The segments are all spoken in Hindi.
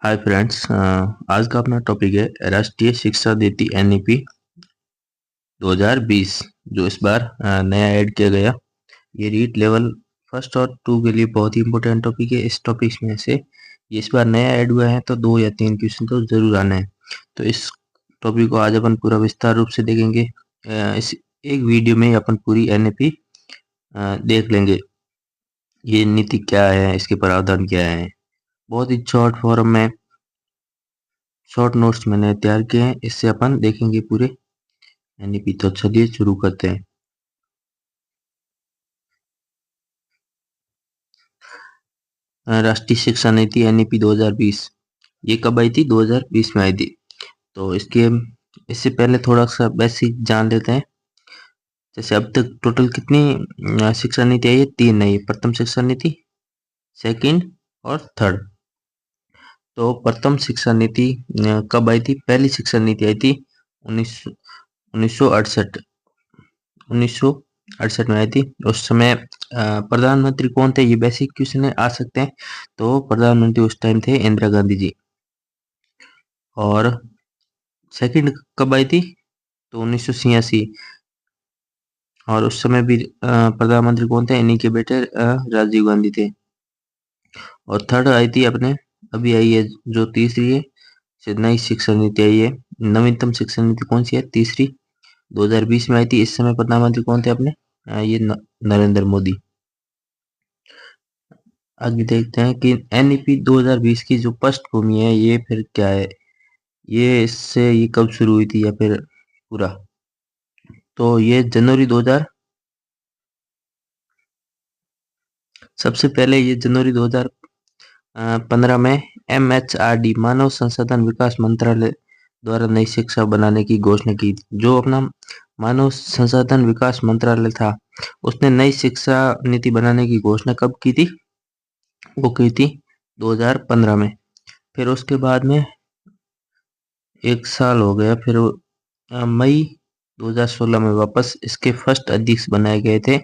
हाय फ्रेंड्स, आज का अपना टॉपिक है राष्ट्रीय शिक्षा नीति एनईपी 2020 जो इस बार नया ऐड किया गया। ये रीट लेवल फर्स्ट और टू के लिए बहुत ही इंपॉर्टेंट टॉपिक है। इस टॉपिक में से ये इस बार नया ऐड हुआ है तो 2 या 3 क्वेश्चन तो जरूर आना है। तो इस टॉपिक को आज अपन पूरा विस्तार रूप से देखेंगे। इस एक वीडियो में अपन पूरी एनईपी देख लेंगे। ये नीति क्या है, इसके प्रावधान क्या है, बहुत ही शॉर्ट फॉर्म में शॉर्ट नोट्स मैंने तैयार किए हैं। इससे अपन देखेंगे पूरे एनईपी। तो चलिए शुरू करते हैं। राष्ट्रीय शिक्षा नीति एनईपी 2020 ये कब आई थी? 2020 में आई थी। तो इससे पहले थोड़ा सा बेसिक जान लेते हैं। जैसे अब तक टोटल कितनी शिक्षा नीति आई है? 3 आई है। प्रथम शिक्षा नीति, सेकंड और थर्ड। तो प्रथम शिक्षा नीति कब आई थी? पहली शिक्षा नीति आई थी 1968 1968 में आई थी। उस समय प्रधानमंत्री कौन थे? ये बेसिक क्वेश्चन आ सकते हैं। तो प्रधानमंत्री उस टाइम थे इंदिरा गांधी जी। और सेकंड कब आई थी? तो 1986। और उस समय भी प्रधानमंत्री कौन थे? इन्हीं के बेटे राजीव गांधी थे। और थर्ड आई थी अपने अभी आई है जो तीसरी है, नई शिक्षा नीति आई है। नवीनतम शिक्षा नीति कौन सी है? तीसरी 2020 में आई थी। इस समय प्रधानमंत्री कौन थे अपने? ये नरेंद्र मोदी। आगे देखते हैं कि एनईपी 2020 की जो पृष्ठभूमि है ये फिर क्या है, ये कब शुरू हुई थी या फिर पूरा। तो ये जनवरी 2000 सबसे पहले ये जनवरी 2015 में MHRD मानव संसाधन विकास मंत्रालय द्वारा नई शिक्षा बनाने की घोषणा की। जो अपना मानव संसाधन विकास मंत्रालय था उसने नई शिक्षा नीति बनाने की घोषणा कब की थी? वो की थी 2015 में। फिर उसके बाद में एक साल हो गया। फिर मई 2016 में वापस इसके फर्स्ट अध्यक्ष बनाए गए थे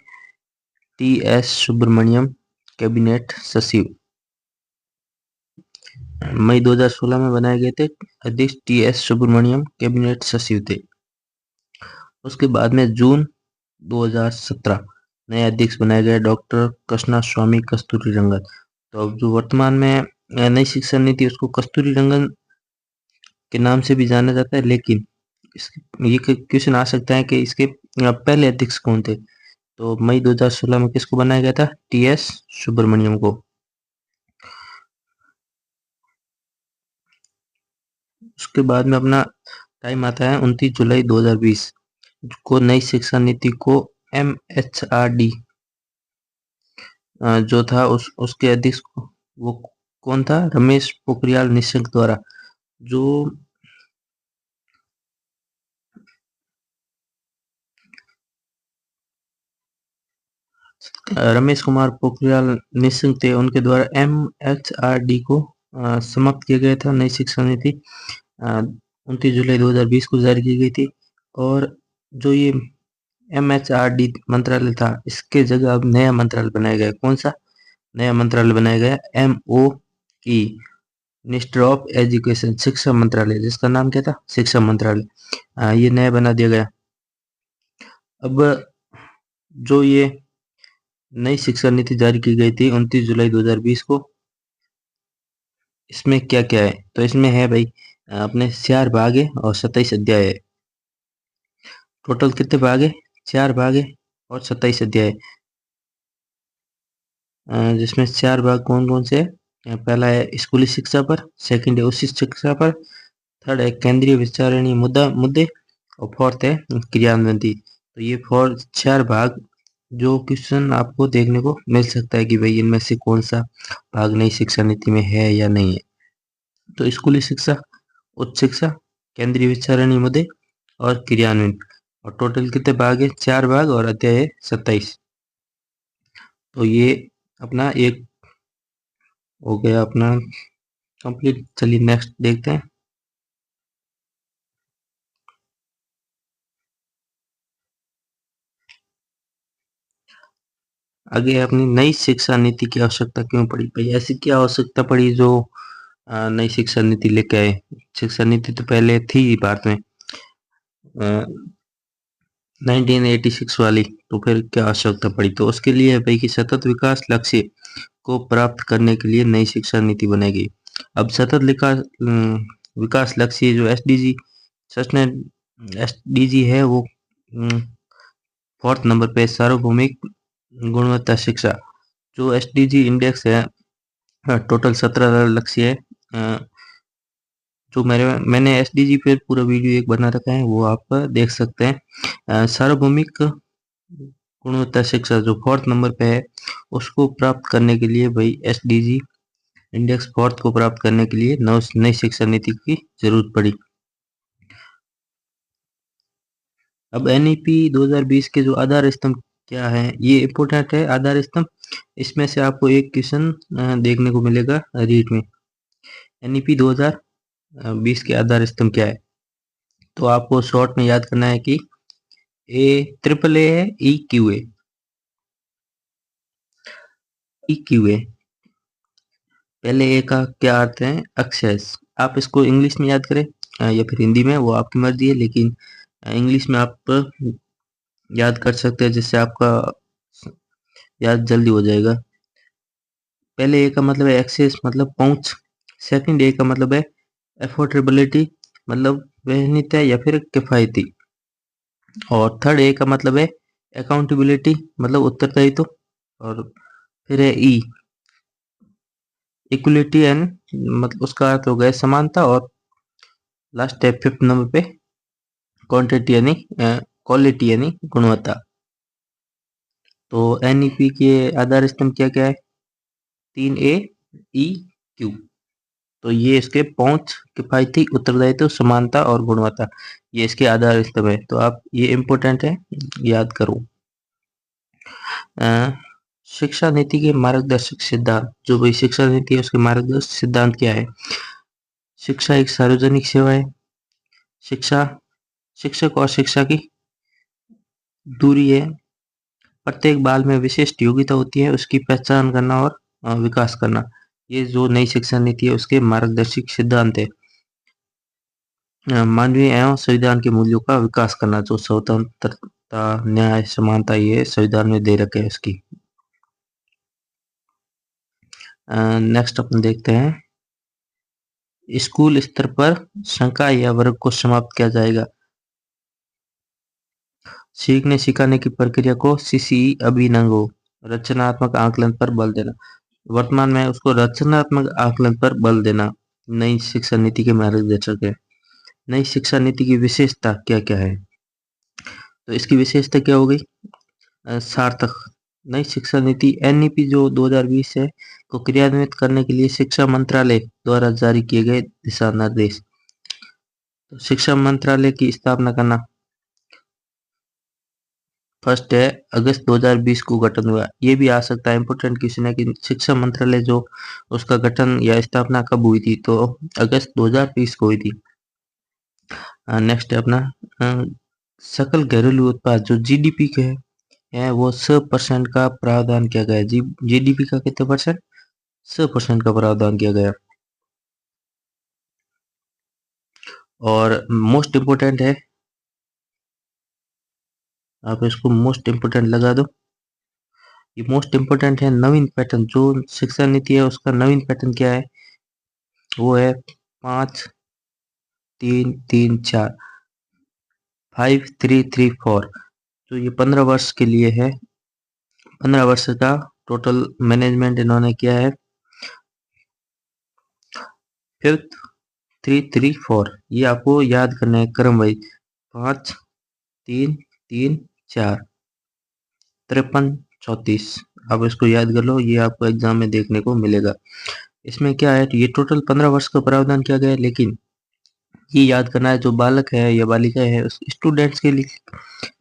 TS सुब्रमण्यम, कैबिनेट सचिव। मई 2016 में बनाए गए थे अध्यक्ष TS सुब्रमण्यम, कैबिनेट सचिव थे। उसके बाद में जून 2017 नए अध्यक्ष बनाए गए डॉक्टर कृष्णा स्वामी कस्तूरी रंगन। तो अब जो वर्तमान में नई शिक्षा नीति उसको कस्तूरी रंगन के नाम से भी जाना जाता है। लेकिन ये क्वेश्चन आ सकता है कि इसके पहले अध्यक्ष कौन थे? तो मई 2016 में किसको बनाया गया था? TS सुब्रमण्यम को। उसके बाद में अपना टाइम आता है 29 जुलाई 2020 को नई शिक्षा नीति को MHRD जो था उसके अध्यक्ष वो कौन था? रमेश पोखरियाल निशंक द्वारा। जो रमेश कुमार पोखरियाल निशंक थे उनके द्वारा MHRD को समाप्त किया गया था। नई शिक्षा नीति 29 जुलाई 2020 को जारी की गई थी। और जो ये MHRD मंत्रालय था इसके जगह अब नया मंत्रालय बनाया गया। कौन सा नया मंत्रालय बनाया गया? MOE, मिनिस्टर ऑफ एजुकेशन, शिक्षा मंत्रालय, जिसका नाम क्या था? शिक्षा मंत्रालय। ये नया बना दिया गया। अब जो ये नई शिक्षा नीति जारी की गई थी 29 जुलाई 2020 को, इसमें क्या क्या है? तो इसमें है भाई अपने 4 भाग है और 27 अध्याय है। टोटल कितने भाग है? 4 भाग है और 27 अध्याय है। जिसमें 4 भाग कौन कौन से है? पहला है स्कूली शिक्षा पर, सेकंड है उच्च शिक्षा पर, थर्ड है केंद्रीय विचारणीय मुद्दे और फोर्थ है क्रियान्वयन। तो ये 4 भाग जो क्वेश्चन आपको देखने को मिल सकता है कि भाई इनमें से कौन सा भाग नई शिक्षा नीति में है या नहीं है। तो स्कूली शिक्षा, उच्च शिक्षा, केंद्रीय विचारणीय मुद्दे और क्रियान्वयन। और टोटल कितने भाग है? 4 भाग और अध्याय है 27। तो ये अपना एक हो गया अपना कंप्लीट। चलिए नेक्स्ट देखते हैं। आगे अपनी नई शिक्षा नीति की आवश्यकता क्यों पड़ी? भाई ऐसी क्या आवश्यकता पड़ी जो नई शिक्षा नीति लेके आए। शिक्षा नीति तो पहले थी भारत में 1986 वाली, तो फिर क्या आवश्यकता पड़ी? तो उसके लिए है भाई कि सतत विकास लक्ष्य को प्राप्त करने के लिए नई शिक्षा नीति बनेगी। अब सतत विकास लक्ष्य जो एसडीजी सस्टेन एसडीजी है वो 4th नंबर पे सार्वभौमिक गुणवत्ता शिक्षा। जो एसडीजी इंडेक्स है टोटल 17 लक्ष्य है। जो मैंने एसडीजी पे पूरा वीडियो एक बना रखा है, वो आप देख सकते हैं। सार्वभौमिक गुणवत्ता शिक्षा जो 4th नंबर पे है, उसको प्राप्त करने के लिए भाई एसडीजी इंडेक्स 4th को प्राप्त करने के लिए नई शिक्षा नीति की जरूरत पड़ी। अब एनईपी 2020 के जो आधार स्तंभ क्या है, ये इम्पोर्टेंट है आधार स्तंभ। इसमें से आपको एक क्वेश्चन देखने को मिलेगा रीट में। एनईपी 2020 के आधार स्तंभ क्या है? तो आपको शॉर्ट में याद करना है कि ट्रिपल ए है, ई क्यू ए। पहले ए का क्या अर्थ है? एक्सेस। आप इसको इंग्लिश में याद करें या फिर हिंदी में, वो आपकी मर्जी है, लेकिन इंग्लिश में आप याद कर सकते हैं जिससे आपका याद जल्दी हो जाएगा। पहले ए का मतलब है एक्सेस, मतलब पहुंच। सेकंड ए का मतलब है एफोर्डेबिलिटी, मतलब वहनीयता या फिर किफायती। और थर्ड ए का मतलब है अकाउंटेबिलिटी, मतलब उत्तरदायित्व। और फिर है ई इक्वलिटी एंड, मतलब उसका अर्थ हो गया समानता। और लास्ट है 5th नंबर पे क्वांटिटी यानी क्वालिटी यानी गुणवत्ता। तो एनईपी के आधार स्तंभ क्या क्या है? 3A E Q. तो ये इसके पहुंच, किफायती, उत्तरदायित्व, समानता और गुणवत्ता, ये इसके आधार स्तंभ है। तो आप ये इम्पोर्टेंट है, याद करो। शिक्षा नीति के मार्गदर्शक सिद्धांत। जो भाई शिक्षा नीति है उसके मार्गदर्शक सिद्धांत क्या है? शिक्षा एक सार्वजनिक सेवा है। शिक्षा शिक्षक और शिक्षा की दूरी है। प्रत्येक बाल में विशिष्ट योग्यता होती है, उसकी पहचान करना और विकास करना। ये जो नई शिक्षा नीति है उसके मार्गदर्शक सिद्धांत है। मानवीय एवं संविधान के मूल्यों का विकास करना। जो स्वतंत्रता, न्याय, समानता, ये संविधान में दे रखे हैं इसकी। नेक्स्ट अपन देखते हैं, स्कूल स्तर पर संकाय या वर्ग को समाप्त किया जाएगा। सीखने सिखाने की प्रक्रिया को सीसीई अभिनंगो, रचनात्मक आकलन पर बल देना। वर्तमान में उसको रचनात्मक आकलन पर बल देना नई शिक्षा नीति के मार्गदर्शक है। नई शिक्षा नीति की विशेषता क्या क्या है? तो इसकी विशेषता क्या हो गई? सार्थक। नई शिक्षा नीति एनईपी जो 2020 है को क्रियान्वित करने के लिए शिक्षा मंत्रालय द्वारा जारी किए गए दिशा निर्देश। तो शिक्षा मंत्रालय की स्थापना करना। फर्स्ट है अगस्त 2020 को गठन हुआ। ये भी आ सकता है, इंपोर्टेंट क्वेश्चन है कि शिक्षा मंत्रालय जो उसका गठन या स्थापना कब हुई थी? तो अगस्त 2020 को हुई थी। नेक्स्ट है अपना सकल घरेलू उत्पाद जो जीडीपी के है वो 100% का प्रावधान किया गया। जीडीपी का कितने परसेंट? 100% का प्रावधान किया गया। और मोस्ट इम्पोर्टेंट है, आप इसको मोस्ट इम्पोर्टेंट लगा दो। ये मोस्ट इम्पोर्टेंट है नवीन पैटर्न। जो शिक्षा नीति है उसका नवीन पैटर्न क्या है? वो है 5-3-3-4, 5-3-3-4। तो ये 15 वर्ष के लिए है। 15 वर्ष का टोटल मैनेजमेंट इन्होंने किया है। 5-3-3-4 ये आपको याद करना है क्रम वाइज। 5-3-3-4, 53-34। आप इसको याद कर लो, ये आपको एग्जाम में देखने को मिलेगा। इसमें क्या है, ये टोटल 15 वर्ष का प्रावधान किया गया है, लेकिन ये याद करना है जो बालक है या बालिका है उस स्टूडेंट्स के लिए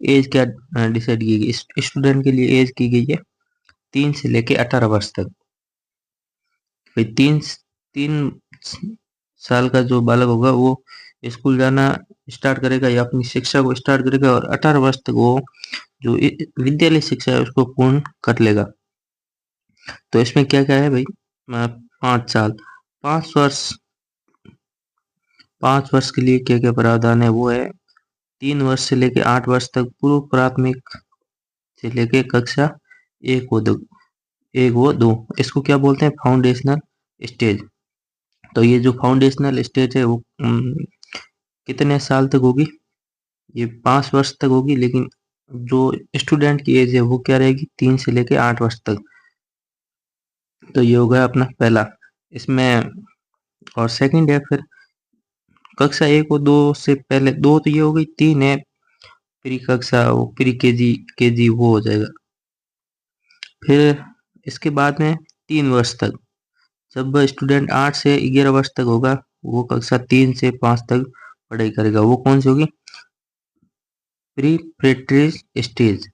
एज क्या डिसाइड की गई? स्टूडेंट के लिए एज की गई है 3 से लेके 18 वर्ष तक। भाई 3 साल का जो बालक होगा वो स्कूल जाना स्टार्ट करेगा या अपनी शिक्षा को स्टार्ट करेगा, और 18 वर्ष तक वो जो विद्यालय शिक्षा है उसको पूर्ण कर लेगा। तो इसमें क्या क्या है भाई? 5 साल 5 वर्ष के लिए क्या क्या प्रावधान है, वो है 3 वर्ष से लेके 8 वर्ष तक पूर्व प्राथमिक से लेके कक्षा एक व दो, एक वो दो, इसको क्या बोलते हैं, फाउंडेशनल स्टेज। तो ये जो फाउंडेशनल स्टेज है वो कितने साल तक होगी, ये 5 वर्ष तक होगी, लेकिन जो स्टूडेंट की एज है वो क्या रहेगी, 3 से लेके 8 वर्ष तक। तो ये हो गया अपना पहला इसमें। और सेकंड है फिर कक्षा एक और दो से पहले, दो तो ये हो गई, तीन है प्री कक्षा, वो प्री केजी वो हो जाएगा। फिर इसके बाद में 3 वर्ष तक, जब स्टूडेंट 8 से 11 वर्ष तक होगा, वो कक्षा 3 से 5 तक पढ़ाई करेगा, वो कौन सी होगी, प्री स्टेज।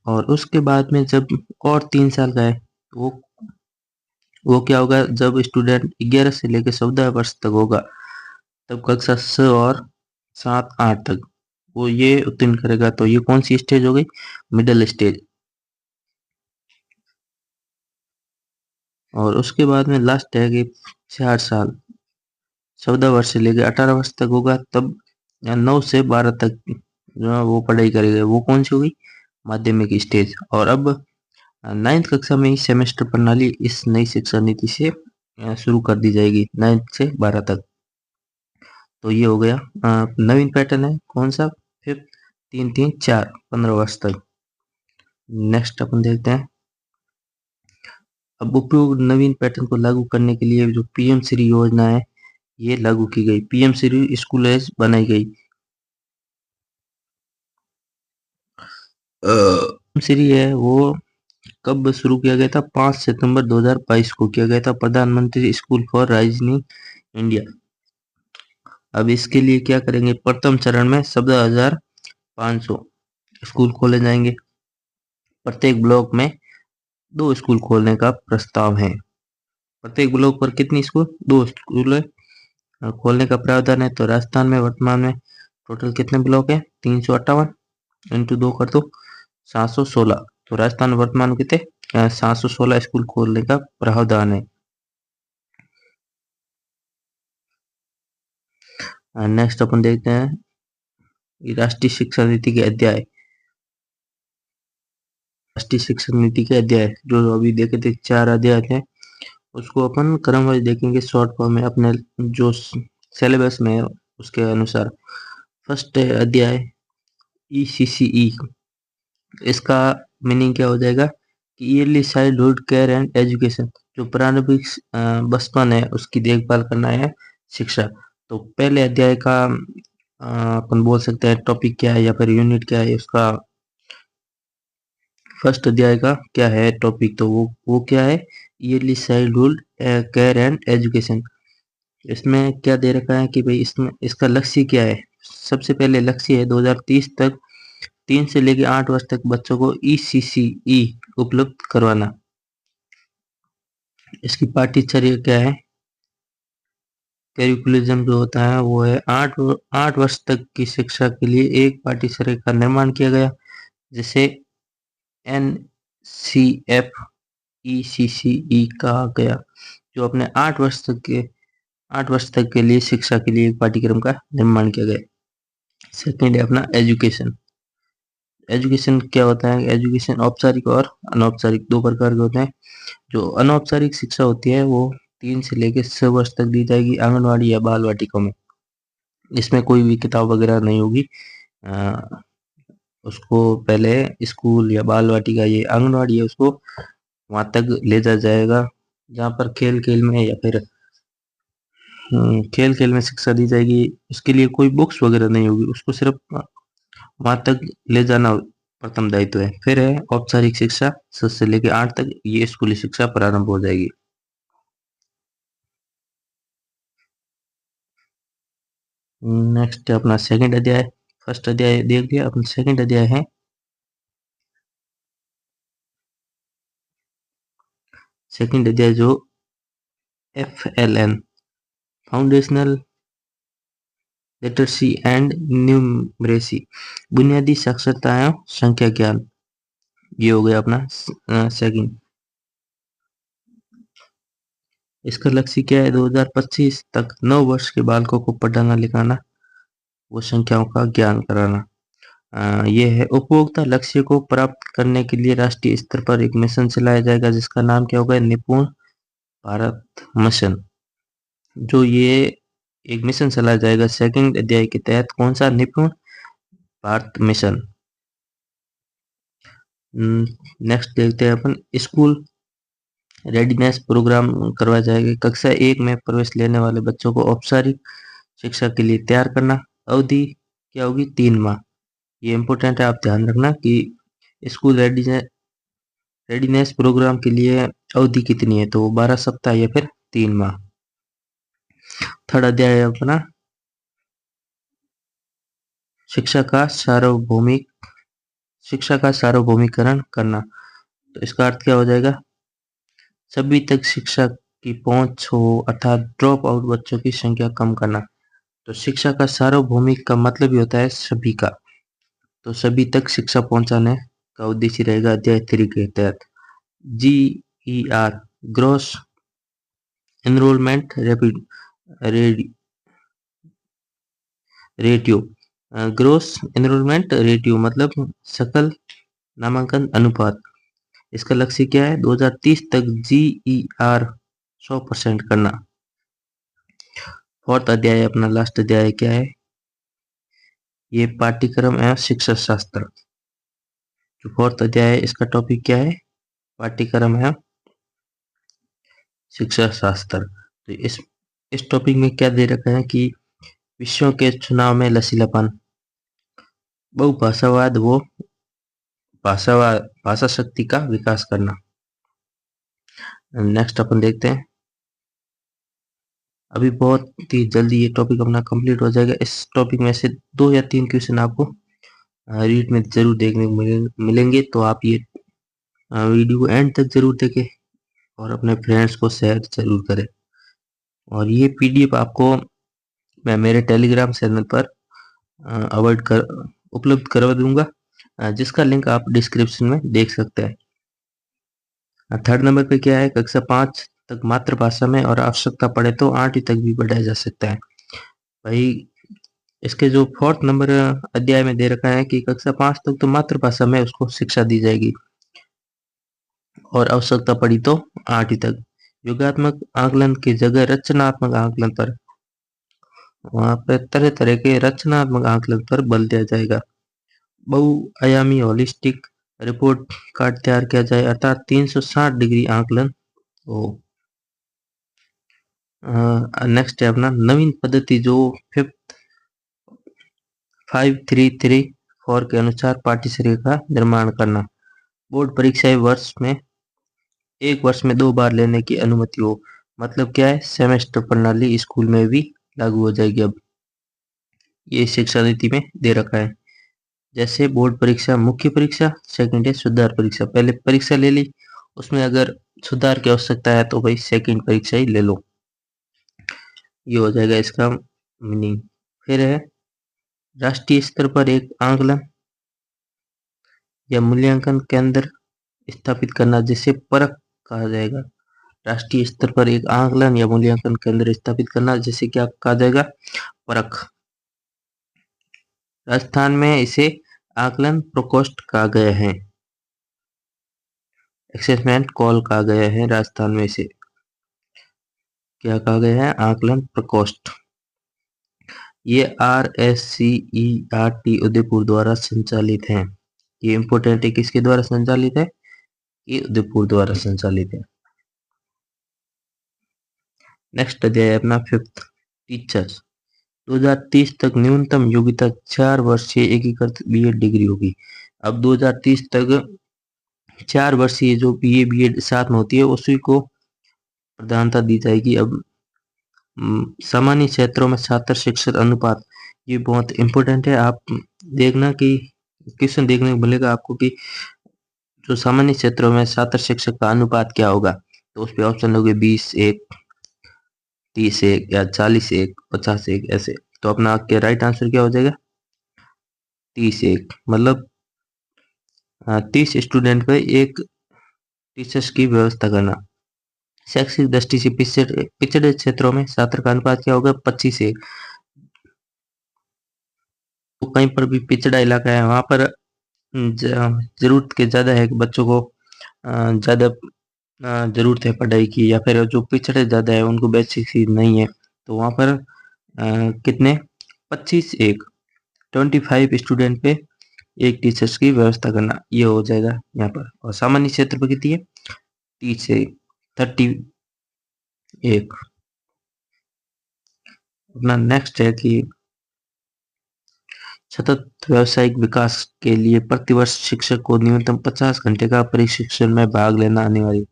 और उसके बाद में जब और 3 साल का है, वो वो क्या होगा, जब स्टूडेंट 11 से लेकर 14 वर्ष तक होगा, तब कक्षा 6 और 7 8 तक वो ये उत्तीर्ण करेगा। तो ये कौन सी स्टेज हो गई, मिडिल स्टेज। और उसके बाद में लास्ट है कि 4 साल, 14 वर्ष से लेकर 18 वर्ष तक होगा, तब 9 से 12 तक जो है वो पढ़ाई करेगा, वो कौन सी होगी, माध्यमिक स्टेज। और अब 9th कक्षा में ही सेमेस्टर प्रणाली इस नई शिक्षा नीति से शुरू कर दी जाएगी, 9th से 12 तक। तो ये हो गया नवीन पैटर्न है कौन सा, फिफ्थ, 3 3 4 15 वर्ष तक। नेक्स्ट अपन देखते हैं, अब उपयुक्त नवीन पैटर्न को लागू करने के लिए जो पीएम श्री योजना है ये लागू की गई, पीएम श्री स्कूल एज बनाई गई। श्री है वो कब शुरू किया गया था, 5 सितंबर 2022 को किया गया था, प्रधानमंत्री स्कूल फॉर राइजिंग इंडिया। अब इसके लिए क्या करेंगे, प्रथम चरण में 17,500 स्कूल खोले जाएंगे, प्रत्येक ब्लॉक में 2 स्कूल खोलने का प्रस्ताव है। प्रत्येक ब्लॉक पर कितनी स्कूल, 2 स्कूल खोलने का प्रावधान है। तो राजस्थान में वर्तमान में टोटल कितने ब्लॉक है, 358 इंटू 2 कर दो 716। तो राजस्थान में वर्तमान में कितने 716 स्कूल खोलने का प्रावधान है। नेक्स्ट अपन देखते हैं राष्ट्रीय शिक्षा नीति के अध्याय, राष्ट्रीय शिक्षा नीति के अध्याय जो अभी देखे थे 4 अध्याय थे, उसको अपन क्रमवाइज देखेंगे शॉर्ट फॉर्म में अपने जो सिलेबस में है उसके अनुसार। फर्स्ट अध्याय ECCE, इसका मीनिंग क्या हो जाएगा कि yearly childhood care and education, जो प्रारंभिक बचपन है उसकी देखभाल करना है शिक्षा। तो पहले अध्याय का अपन बोल सकते हैं टॉपिक क्या है या फिर यूनिट क्या है उसका, फर्स्ट अध्याय का क्या है टॉपिक, तो वो क्या है, yearly childhood care and education. इसमें क्या दे रखा है कि भाई इसमें इसका लक्ष्य क्या है, सबसे पहले लक्ष्य है 2030 तक 3 से लेकर 8 वर्ष तक बच्चों को ECCE उपलब्ध करवाना। इसकी पाठ्यचर्या क्या है, करिकुलम जो होता है वो है 8 वर्ष तक की शिक्षा के लिए एक पाठ्यचर्या का निर्माण किया गया, जिसे NCF ECCE कहा गया, जो अपने 8 वर्ष तक के लिए शिक्षा के लिए एक पाठ्यक्रम का निर्माण किया गया। सेकेंड है अपना एजुकेशन। एजुकेशन क्या होता है, एजुकेशन औपचारिक और अनौपचारिक 2 प्रकार के होते हैं। जो अनौपचारिक शिक्षा होती है वो 3 से लेकर 6 वर्ष तक दी जाएगी आंगनवाड़ी या बाल वाटिकाओं में। इसमें कोई भी किताब वगैरह नहीं होगी, उसको पहले स्कूल या बाल वाटिका, ये आंगनवाड़ी है, उसको वहां तक ले जाया जाएगा जहाँ पर खेल खेल में या फिर खेल खेल में शिक्षा दी जाएगी। इसके लिए कोई बुक्स वगैरह नहीं होगी, उसको सिर्फ वहां तक ले जाना प्रथम दायित्व है। फिर है औपचारिक शिक्षा, 7 से लेकर 8 तक, ये स्कूली शिक्षा प्रारंभ हो जाएगी। नेक्स्ट है अपना सेकंड अध्याय, फर्स्ट अध्याय देख लिया, अपना सेकंड अध्याय है सेकंड अध्याय जो FLN foundational literacy and numeracy, बुनियादी साक्षरता एवं संख्या ज्ञान, ये हो गया अपना सेकंड। इसका लक्ष्य क्या है? 2025 तक 9 वर्ष के बालकों को पढ़ाना लिखाना वो संख्याओं का ज्ञान कराना। ये है उपभोक्ता लक्ष्य को प्राप्त करने के लिए राष्ट्रीय स्तर पर एक मिशन चलाया जाएगा जिसका नाम क्या होगा? निपुण भारत मिशन। जो ये एक मिशन चलाया जाएगा सेकंड अध्याय के तहत, कौन सा? निपुण भारत मिशन। नेक्स्ट देखते हैं अपन, स्कूल रेडीनेस प्रोग्राम करवाया जाएगा। कक्षा 1 में प्रवेश लेने वाले बच्चों को औपचारिक शिक्षा के लिए तैयार करना। अवधि क्या होगी? 3 माह। ये इम्पोर्टेंट है, आप ध्यान रखना कि स्कूल रेडीनेस प्रोग्राम के लिए अवधि कितनी है, तो 12 सप्ताह या फिर 3 माह। थर्ड अध्याय है अपना शिक्षा का सार्वभौमिकरण करना। तो इसका अर्थ क्या हो जाएगा? सभी तक शिक्षा की पहुंच हो, अर्थात ड्रॉप आउट बच्चों की संख्या कम करना। तो शिक्षा का सार्वभौमिक का मतलब ही होता है सभी का, तो सभी तक शिक्षा पहुंचाने का उद्देश्य रहेगा अध्याय 3 के तहत। GER gross enrolment ratio. Gross enrolment ratio मतलब सकल नामांकन अनुपात। इसका लक्ष्य क्या है? 2030 तक GER 100% करना। फोर्थ अध्याय अपना लास्ट अध्याय क्या है? ये पाठ्यक्रम एवं शिक्षा शास्त्र। जो फोर्थ अध्याय है इसका टॉपिक क्या है? पाठ्यक्रम एवं शिक्षा शास्त्र। तो इस टॉपिक में क्या दे रखा है कि विषयों के चुनाव में लचीलापन, बहुभाषावाद वो भाषा शक्ति का विकास करना। नेक्स्ट अपन देखते हैं, अभी बहुत ही जल्दी ये टॉपिक अपना कंप्लीट हो जाएगा। इस टॉपिक में से 2 या 3 क्वेश्चन आपको रीड में जरूर देखने को मिलेंगे, तो आप ये वीडियो को एंड तक जरूर देखें और अपने फ्रेंड्स को शेयर जरूर करें। और ये PDF आपको मैं मेरे टेलीग्राम चैनल पर उपलब्ध करवा दूंगा, जिसका लिंक आप डिस्क्रिप्शन में देख सकते हैं। थर्ड नंबर पे क्या है? कक्षा 5 तक मातृभाषा में और आवश्यकता पड़े तो 8वीं तक भी बढ़ाया जा सकता है। भाई इसके जो फोर्थ नंबर अध्याय में दे रखा है कि कक्षा 5 तक तो मातृभाषा में उसको शिक्षा दी जाएगी और आवश्यकता पड़ी तो 8वीं तक। योगात्मक आकलन की जगह रचनात्मक आकलन पर, वहां पर तरह तरह के रचनात्मक आकलन पर बल दिया जाएगा। बहुआयामी होलिस्टिक रिपोर्ट कार्ड तैयार किया जाए, अर्थात 360 डिग्री आकलन हो। नेक्स्ट है अपना नवीन पद्धति जो 5334 के अनुसार पाठ्यक्रम का निर्माण करना। बोर्ड परीक्षाएं एक वर्ष में 2 बार लेने की अनुमति हो। मतलब क्या है? सेमेस्टर प्रणाली स्कूल में भी लागू हो जाएगी अब, ये शिक्षा नीति में दे रखा है। जैसे बोर्ड परीक्षा मुख्य परीक्षा, सेकंड है सुधार परीक्षा। पहले परीक्षा ले ली, उसमें अगर सुधार की आवश्यकता है तो भाई सेकंड परीक्षा ही ले लो, ये हो जाएगा इसका मीनिंग। फिर है राष्ट्रीय स्तर पर एक आकलन या मूल्यांकन केंद्र स्थापित करना, जिसे परख कहा जाएगा। राष्ट्रीय स्तर पर एक आकलन या मूल्यांकन केंद्र स्थापित करना, जिसे क्या कहा जाएगा? परख। राजस्थान में इसे आकलन प्रकोष्ठ कहा गया है, असेसमेंट कॉल कहा गया है। राजस्थान में इसे क्या कहा गया है? आकलन प्रकोष्ठ। ये RSCERT उदयपुर द्वारा संचालित है। ये इंपोर्टेंट है, किसके द्वारा संचालित है? ये उदयपुर द्वारा संचालित है। नेक्स्ट अध्याय अपना फिफ्थ, टीचर्स। 2030 तक न्यूनतम योग्यता 4 वर्षीय एकीकृत BEd डिग्री होगी। अब 2030 तक 4 वर्षीय जो BA BEd साथ में होती है उसी को प्रधानता दी जाएगी। अब सामान्य क्षेत्रों में छात्र शिक्षक अनुपात, ये बहुत इंपॉर्टेंट है। आप देखना कि क्वेश्चन देखने को मिलेगा आपको कि जो सामान्य क्षेत्रों में छात्र शिक्षक का अनुपात क्या होगा, तो उस पे ऑप्शन होंगे 20:1, 30:1 या 40:1, 50:1 ऐसे। तो अपना क्या राइट आंसर क्या हो जाएगा? 30:1, मतलब 30 स्टूडेंट पे एक टीचर्स की व्यवस्था करना। शैक्षिक दृष्टि से पिछड़े क्षेत्रों में छात्र का अनुपात क्या होगा? 25:1। तो कहीं पर भी पिछड़ा इलाका है वहां पर जरूरत के ज्यादा है कि बच्चों को ज्यादा जरूरत है पढ़ाई की, या फिर जो पिछड़े ज्यादा है उनको बेसिक चीज नहीं है, तो वहां पर कितने? 25:1, 25 स्टूडेंट पे एक टीचर्स की व्यवस्था करना, ये हो जाएगा यहाँ पर। और सामान्य क्षेत्र पर कितनी है? 31। अपना नेक्स्ट है कि सतत व्यावसायिक विकास के लिए प्रतिवर्ष शिक्षक को न्यूनतम 50 घंटे का प्रशिक्षण में भाग लेना अनिवार्य।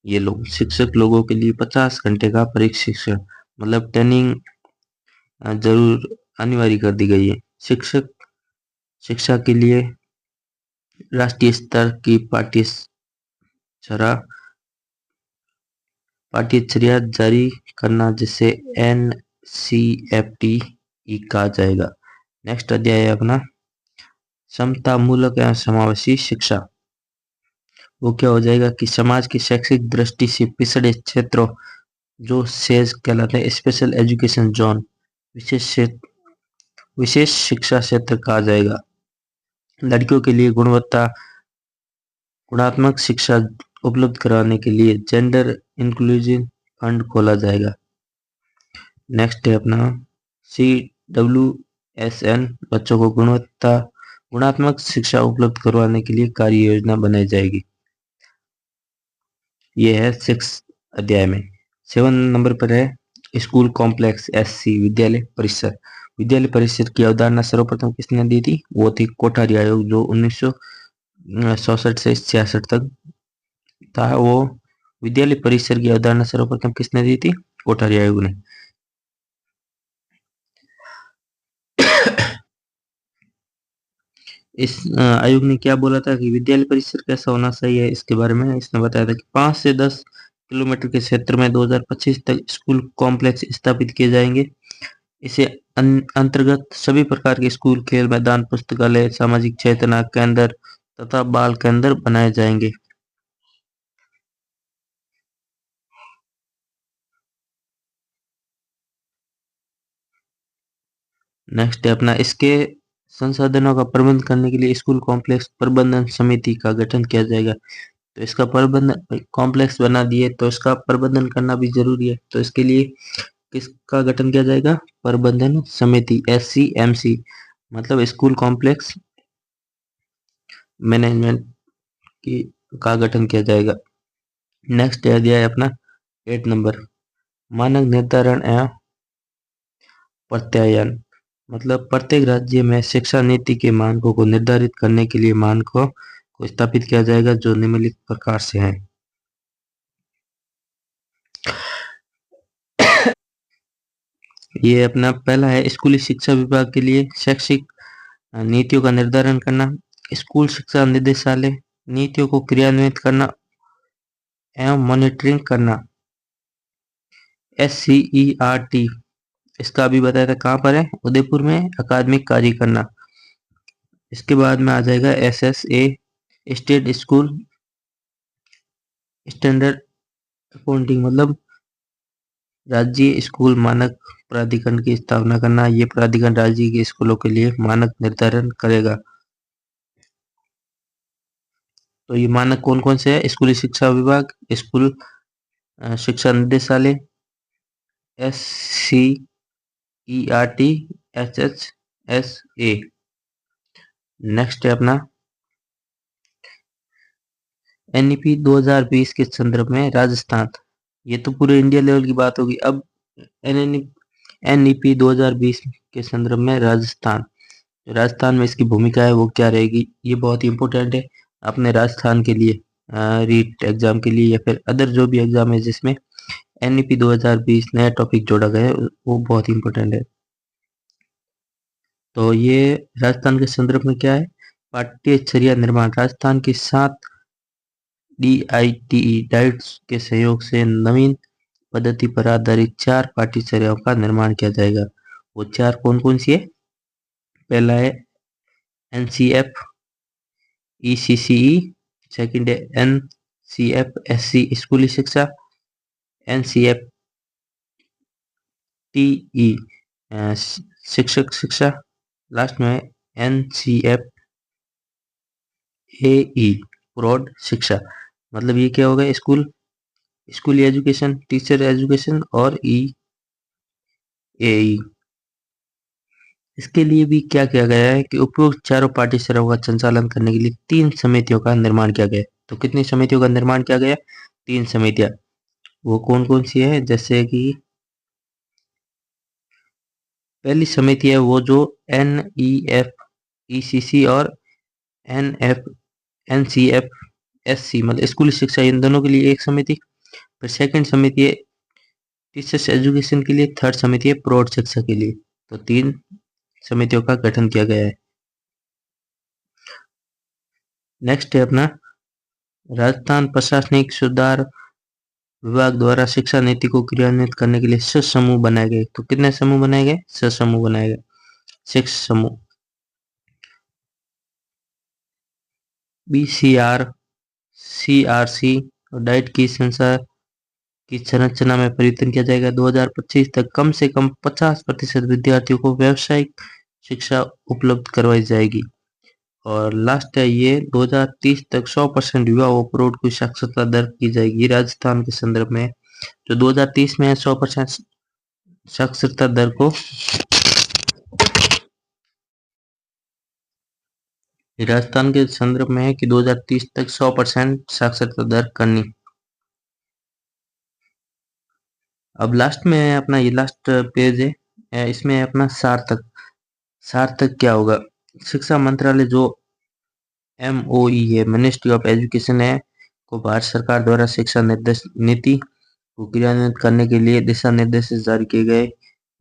ये लोग शिक्षक लोगों के लिए 50 घंटे का प्रशिक्षण मतलब ट्रेनिंग जरूर अनिवार्य कर दी गई है। शिक्षक शिक्षा के लिए राष्ट्रीय स्तर की पाठ्यचर्या जारी करना, जिसे NCFT कहा जाएगा। नेक्स्ट अध्याय है अपना समतामूलक एवं समावेशी शिक्षा। वो क्या हो जाएगा कि समाज की शैक्षिक दृष्टि से पिछड़े क्षेत्रों, जो सेज कहलाते हैं, स्पेशल एजुकेशन जोन, विशेष शिक्षा क्षेत्र कहा जाएगा। लड़कियों के लिए गुणात्मक शिक्षा उपलब्ध कराने के लिए जेंडर इंक्लूजन फंड खोला जाएगा। नेक्स्ट है अपना CWSN, बच्चों को गुणात्मक शिक्षा उपलब्ध करवाने के लिए कार्य योजना बनाई जाएगी। ये है 6 अध्याय में। 7 नंबर पर है स्कूल कॉम्प्लेक्स SC, विद्यालय परिसर। विद्यालय परिसर की अवधारणा सर्वप्रथम किसने दी थी? वो थी कोठारी आयोग, जो 1964 से 66 तक था। वो विद्यालय परिसर की अवधारणा सर्वप्रथम किसने दी थी? कोठारी आयोग ने। इस आयोग ने क्या बोला था कि विद्यालय परिसर कैसा होना चाहिए, इसके बारे में इसने बताया था कि 5 से 10 किलोमीटर के क्षेत्र में 2025 तक स्कूल कॉम्प्लेक्स स्थापित किए जाएंगे। इसे अंतर्गत सभी प्रकार के स्कूल, खेल मैदान, पुस्तकालय, सामाजिक चेतना केंद्र तथा बाल केंद्र बनाए जाएंगे। नेक्स्ट है अपना इसके संसाधनों का प्रबंध करने के लिए स्कूल कॉम्प्लेक्स प्रबंधन समिति का गठन किया जाएगा। तो इसका प्रबंधन, कॉम्प्लेक्स बना दिए तो इसका प्रबंधन करना भी जरूरी है, तो इसके लिए किसका गठन किया जाएगा? प्रबंधन समिति, SCMC, मतलब स्कूल कॉम्प्लेक्स मैनेजमेंट की का गठन किया जाएगा। नेक्स्ट अध्याय अपना 8 नंबर मानक निर्धारण एवं प्रत्यायन, मतलब प्रत्येक राज्य में शिक्षा नीति के मानकों को निर्धारित करने के लिए मानकों को स्थापित किया जाएगा, जो निम्नलिखित प्रकार से हैं। ये अपना पहला है स्कूली शिक्षा विभाग के लिए शैक्षिक नीतियों का निर्धारण करना। स्कूल शिक्षा निदेशालय नीतियों को क्रियान्वित करना एवं मॉनिटरिंग करना। SCERT, इसका अभी बताया था कहाँ पर है? उदयपुर में अकादमिक कार्य करना। इसके बाद में आ जाएगा SSA, state school standard accounting, मतलब राज्य स्कूल मानक प्राधिकरण की स्थापना करना। ये प्राधिकरण राज्य के स्कूलों के लिए मानक निर्धारण करेगा। तो ये मानक कौन कौन से है? स्कूली शिक्षा विभाग, स्कूल शिक्षा निदेशालय, SCERT, HHSA। नेक्स्ट है अपना NEP 2020 के संदर्भ में राजस्थान। ये तो पूरे इंडिया लेवल की बात होगी। अब NEP 2020 के संदर्भ में राजस्थान में इसकी भूमिका है वो क्या रहेगी, ये बहुत ही इंपॉर्टेंट है अपने राजस्थान के लिए, रीट एग्जाम के लिए या फिर अदर जो भी एग्जाम है जिसमें NEP 2020 नया टॉपिक जोड़ा गया है, वो बहुत ही इंपॉर्टेंट है। तो ये राजस्थान के संदर्भ में क्या है? पाठ्यचर्या निर्माण। राजस्थान की 7 DITE डाइट्स के सहयोग से नवीन पद्धति पर आधारित 4 पाठ्यचर्याओं का निर्माण किया जाएगा। वो 4 कौन कौन सी है? पहला है NCF ECCE, सेकंड है NCF SC स्कूली शिक्षा, NCFTE शिक्षक शिक्षा, लास्ट में NCFAE प्रौढ़ शिक्षा। मतलब ये क्या होगा, स्कूल एजुकेशन, टीचर एजुकेशन और EAE। इसके लिए भी क्या किया गया है कि उपयुक्त चारों पाठ्यक्रमों का संचालन करने के लिए 3 समितियों का निर्माण किया गया है। तो कितनी समितियों का निर्माण किया गया? 3 समितियां। वो कौन कौन सी है? जैसे कि पहली समिति है वो जो NEFECC और NCFSC, मतलब स्कूली शिक्षा, इन दोनों के लिए एक समिति। फिर सेकंड समिति है टीचर्स एजुकेशन के लिए, थर्ड समिति है प्रौढ़ शिक्षा के लिए। तो 3 समितियों का गठन किया गया है। नेक्स्ट है अपना राजस्थान प्रशासनिक सुधार विभाग द्वारा शिक्षा नीति को क्रियान्वित करने के लिए 6 समूह बनाए गए। तो कितने समूह बनाए गए? 6 समूह बनाए गए, 6 समूह। BCR, CRC और डाइट की संसार की संरचना में परिवर्तन किया जाएगा। 2025 तक कम से कम 50% विद्यार्थियों को व्यावसायिक शिक्षा उपलब्ध करवाई जाएगी। और लास्ट है ये 2030 तक 100% युवा व प्रौढ़ की साक्षरता दर की जाएगी। राजस्थान के संदर्भ में जो 2030 में 100% साक्षरता दर को राजस्थान के संदर्भ में है कि 2030 तक 100% साक्षरता दर करनी। अब लास्ट में अपना ये लास्ट पेज है, इसमें अपना सार्थक क्या होगा? शिक्षा मंत्रालय जो MOE है, मिनिस्ट्री ऑफ एजुकेशन है, को भारत सरकार द्वारा शिक्षा निर्देश नीति को क्रियान्वित करने के लिए दिशा निर्देश जारी किए गए,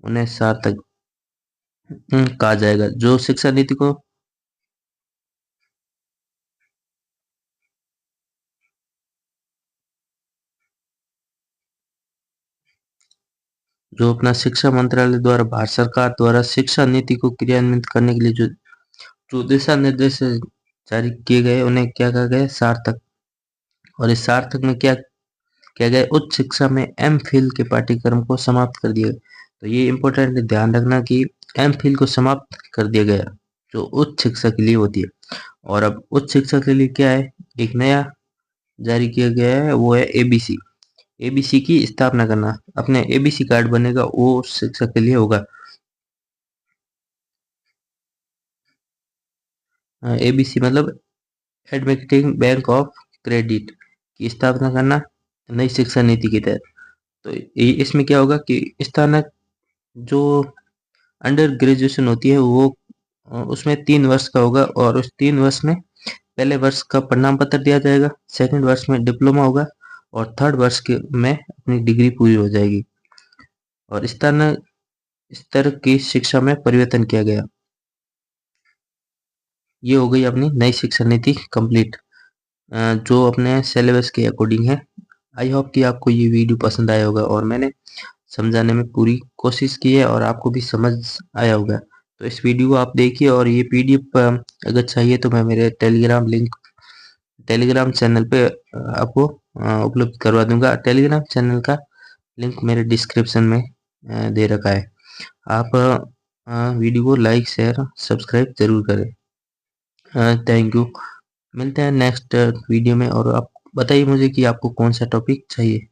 उन्हें सार्थक कहा जाएगा। जो शिक्षा नीति को जो अपना शिक्षा मंत्रालय द्वारा भारत सरकार द्वारा शिक्षा नीति को क्रियान्वित करने के लिए जो दिशा निर्देश जारी किए गए, उन्हें क्या कहा गया? सार्थक। और इस सार्थक में क्या किया गया? उच्च शिक्षा में MPhil के पाठ्यक्रम को समाप्त कर दिया गया। तो ये इंपॉर्टेंट ध्यान रखना कि MPhil को समाप्त कर दिया गया, जो उच्च शिक्षा के लिए होती है। और अब उच्च शिक्षा के लिए क्या है? एक नया जारी किया गया है, वो है ABC की स्थापना करना। अपने ABC कार्ड बनेगा, वो उच्च शिक्षा के लिए होगा। ABC मतलब एडमिटिंग बैंक ऑफ क्रेडिट की स्थापना करना नई शिक्षा नीति के तहत। तो इसमें क्या होगा कि स्नातक जो अंडर ग्रेजुएशन होती है वो उसमें 3 वर्ष का होगा, और उस 3 वर्ष में पहले वर्ष का प्रमाण पत्र दिया जाएगा, सेकंड वर्ष में डिप्लोमा होगा, और थर्ड वर्ष के में अपनी डिग्री पूरी हो जाएगी। और स्तर की शिक्षा में परिवर्तन किया गया। ये हो गई अपनी नई शिक्षा नीति कंप्लीट, जो अपने सिलेबस के अकॉर्डिंग है। आई होप कि आपको ये वीडियो पसंद आया होगा, और मैंने समझाने में पूरी कोशिश की है और आपको भी समझ आया होगा। तो इस वीडियो को आप देखिए, और ये PDF अगर चाहिए तो मैं मेरे टेलीग्राम चैनल पे आपको उपलब्ध करवा दूंगा। टेलीग्राम चैनल का लिंक मेरे डिस्क्रिप्शन में दे रखा है। आप वीडियो को लाइक, शेयर, सब्सक्राइब जरूर करें। Thank you. मिलते हैं नेक्स्ट वीडियो में, और आप बताइए मुझे कि आपको कौन सा टॉपिक चाहिए।